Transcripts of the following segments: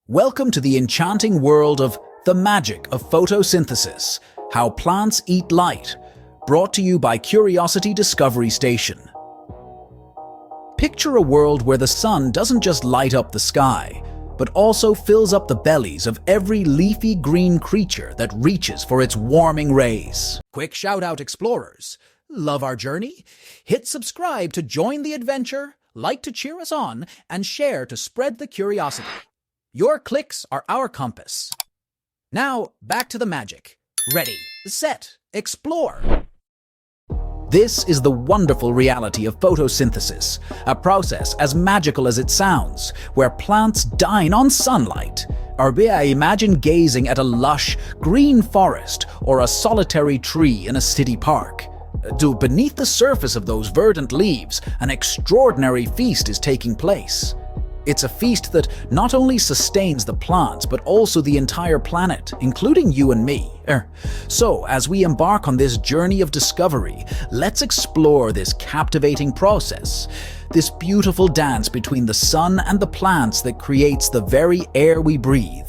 Welcome to the enchanting world of the magic of photosynthesis, how plants eat light, brought to you by Curoristy Discovery Station. Picture a world where the sun doesn't just light up the sky, but also fills up the bellies of every leafy green creature that reaches for its warming rays. Quick shout out, explorers! Love our journey? Hit subscribe to join the adventure, like to cheer us on, and share to spread the curiosity. Your clicks are our compass. Now, back to the magic. Ready, set, explore! This is the wonderful reality of photosynthesis, a process as magical as it sounds, where plants dine on sunlight. Or imagine gazing at a lush, green forest or a solitary tree in a city park. Beneath the surface of those verdant leaves, an extraordinary feast is taking place. It's a feast that not only sustains the plants, but also the entire planet, including you and me. So, as we embark on this journey of discovery, let's explore this captivating process, this beautiful dance between the sun and the plants that creates the very air we breathe.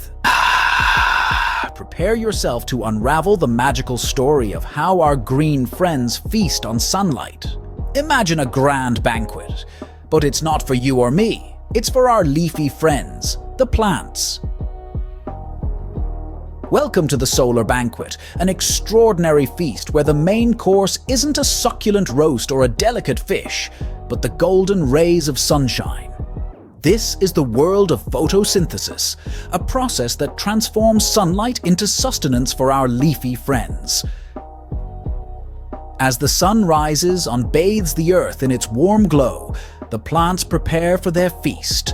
Prepare yourself to unravel the magical story of how our green friends feast on sunlight. Imagine a grand banquet, but it's not for you or me. It's for our leafy friends, the plants. Welcome to the solar banquet, an extraordinary feast where the main course isn't a succulent roast or a delicate fish, but the golden rays of sunshine. This is the world of photosynthesis, a process that transforms sunlight into sustenance for our leafy friends. As the sun rises and bathes the earth in its warm glow, the plants prepare for their feast.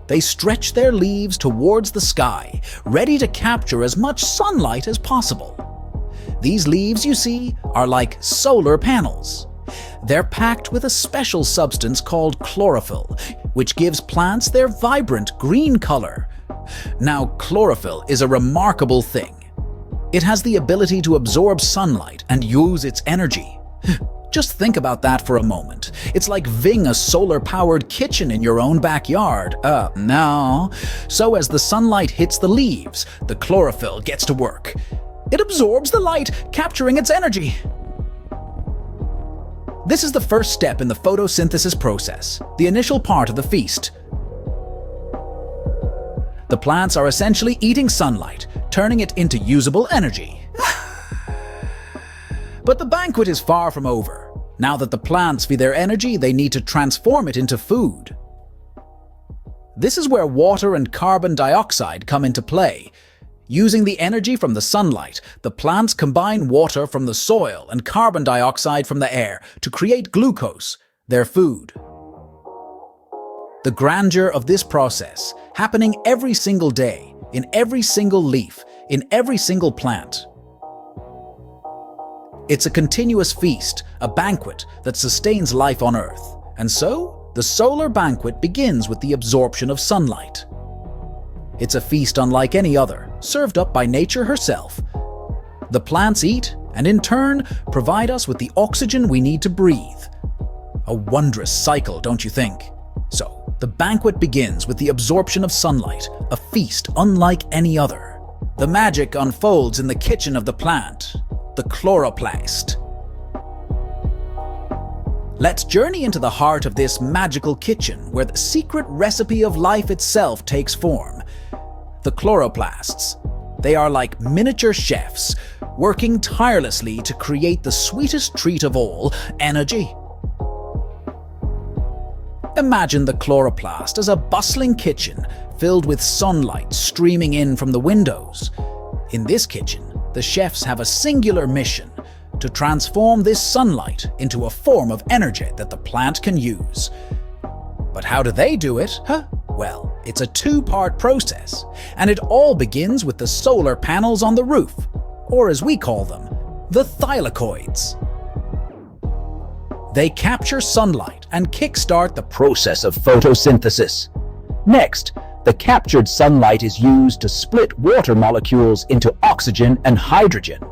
They stretch their leaves towards the sky, ready to capture as much sunlight as possible. These leaves, you see, are like solar panels. They're packed with a special substance called chlorophyll, which gives plants their vibrant green color. Now, chlorophyll is a remarkable thing. It has the ability to absorb sunlight and use its energy. Just think about that for a moment. It's like having a solar-powered kitchen in your own backyard. No. So as the sunlight hits the leaves, the chlorophyll gets to work. It absorbs the light, capturing its energy. This is the first step in the photosynthesis process, the initial part of the feast. The plants are essentially eating sunlight, turning it into usable energy. But the banquet is far from over. Now that the plants feed their energy, they need to transform it into food. This is where water and carbon dioxide come into play. Using the energy from the sunlight, the plants combine water from the soil and carbon dioxide from the air to create glucose, their food. The grandeur of this process, happening every single day, in every single leaf, in every single plant. It's a continuous feast, a banquet that sustains life on Earth. And so, the solar banquet begins with the absorption of sunlight. It's a feast unlike any other, served up by nature herself. The plants eat, and in turn, provide us with the oxygen we need to breathe. A wondrous cycle, don't you think? So, the banquet begins with the absorption of sunlight, a feast unlike any other. The magic unfolds in the kitchen of the plant, the chloroplast. Let's journey into the heart of this magical kitchen where the secret recipe of life itself takes form. The chloroplasts. They are like miniature chefs, working tirelessly to create the sweetest treat of all, energy. Imagine the chloroplast as a bustling kitchen filled with sunlight streaming in from the windows. In this kitchen, the chefs have a singular mission to transform this sunlight into a form of energy that the plant can use. But how do they do it? Well, it's a two-part process, and it all begins with the solar panels on the roof, or as we call them, the thylakoids. They capture sunlight and kickstart the process of photosynthesis. Next, the captured sunlight is used to split water molecules into oxygen and hydrogen.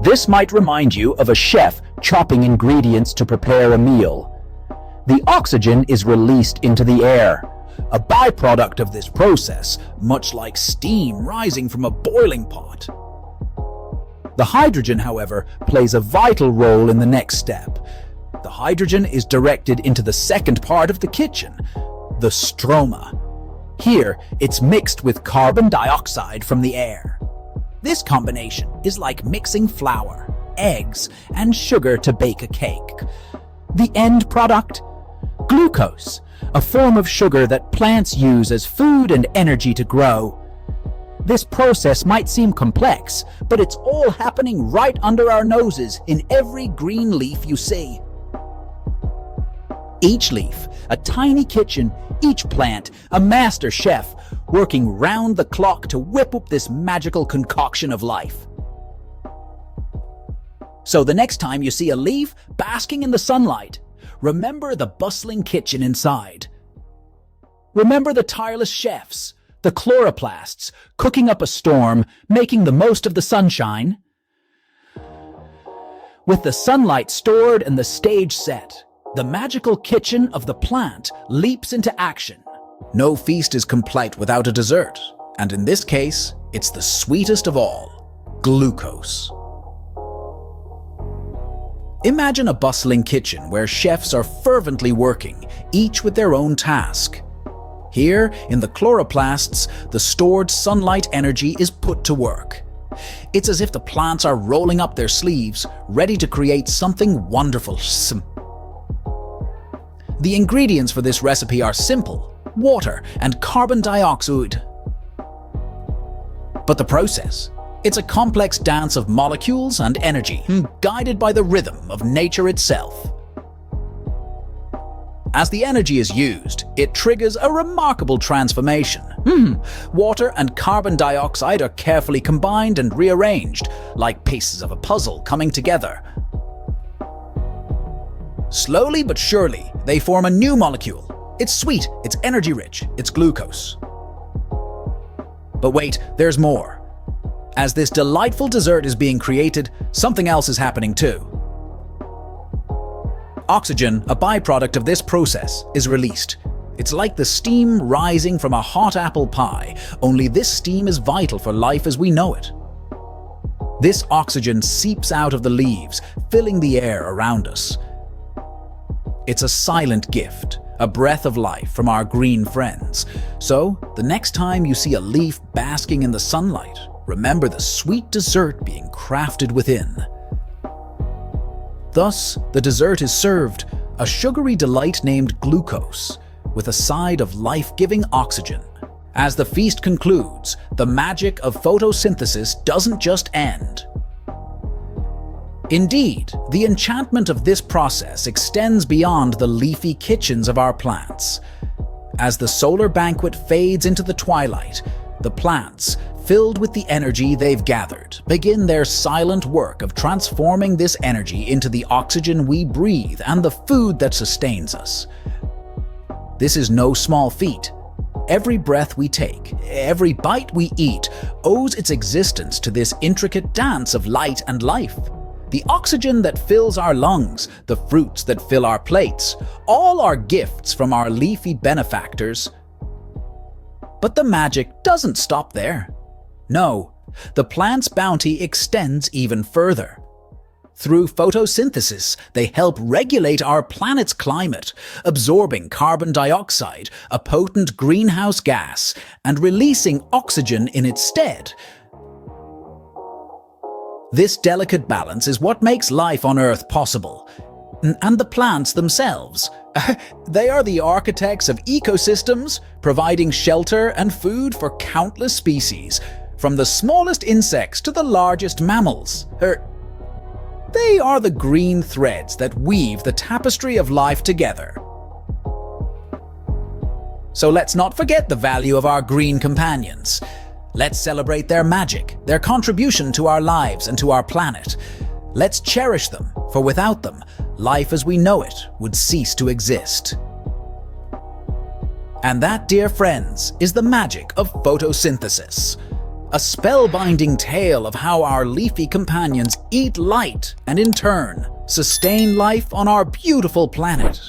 This might remind you of a chef chopping ingredients to prepare a meal. The oxygen is released into the air, a byproduct of this process, much like steam rising from a boiling pot. The hydrogen, however, plays a vital role in the next step. The hydrogen is directed into the second part of the kitchen, the stroma. Here, it's mixed with carbon dioxide from the air. This combination is like mixing flour, eggs, and sugar to bake a cake. The end product? Glucose, a form of sugar that plants use as food and energy to grow. This process might seem complex, but it's all happening right under our noses in every green leaf you see. Each leaf, a tiny kitchen, each plant, a master chef, working round the clock to whip up this magical concoction of life. So the next time you see a leaf basking in the sunlight, remember the bustling kitchen inside. Remember the tireless chefs, the chloroplasts, cooking up a storm, making the most of the sunshine. With the sunlight stored and the stage set, the magical kitchen of the plant leaps into action. No feast is complete without a dessert, and in this case, it's the sweetest of all, glucose. Imagine a bustling kitchen where chefs are fervently working, each with their own task. Here, in the chloroplasts, the stored sunlight energy is put to work. It's as if the plants are rolling up their sleeves, ready to create something wonderful. The ingredients for this recipe are simple: water and carbon dioxide. But the process? It's a complex dance of molecules and energy, guided by the rhythm of nature itself. As the energy is used, it triggers a remarkable transformation. Water and carbon dioxide are carefully combined and rearranged, like pieces of a puzzle coming together. Slowly but surely, they form a new molecule. It's sweet, it's energy-rich, it's glucose. But wait, there's more. As this delightful dessert is being created, something else is happening too. Oxygen, a byproduct of this process, is released. It's like the steam rising from a hot apple pie, only this steam is vital for life as we know it. This oxygen seeps out of the leaves, filling the air around us. It's a silent gift, a breath of life from our green friends. So, the next time you see a leaf basking in the sunlight, remember the sweet dessert being crafted within. Thus, the dessert is served, a sugary delight named glucose, with a side of life-giving oxygen. As the feast concludes, the magic of photosynthesis doesn't just end. Indeed, the enchantment of this process extends beyond the leafy kitchens of our plants. As the solar banquet fades into the twilight, the plants, filled with the energy they've gathered, begin their silent work of transforming this energy into the oxygen we breathe and the food that sustains us. This is no small feat. Every breath we take, every bite we eat, owes its existence to this intricate dance of light and life. The oxygen that fills our lungs, the fruits that fill our plates, all are gifts from our leafy benefactors. But the magic doesn't stop there. No, the plant's bounty extends even further. Through photosynthesis, they help regulate our planet's climate, absorbing carbon dioxide, a potent greenhouse gas, and releasing oxygen in its stead. This delicate balance is what makes life on Earth possible. And the plants themselves. They are the architects of ecosystems, providing shelter and food for countless species, from the smallest insects to the largest mammals. They are the green threads that weave the tapestry of life together. So let's not forget the value of our green companions. Let's celebrate their magic, their contribution to our lives and to our planet. Let's cherish them, for without them, life as we know it would cease to exist. And that, dear friends, is the magic of photosynthesis. A spellbinding tale of how our leafy companions eat light and in turn sustain life on our beautiful planet.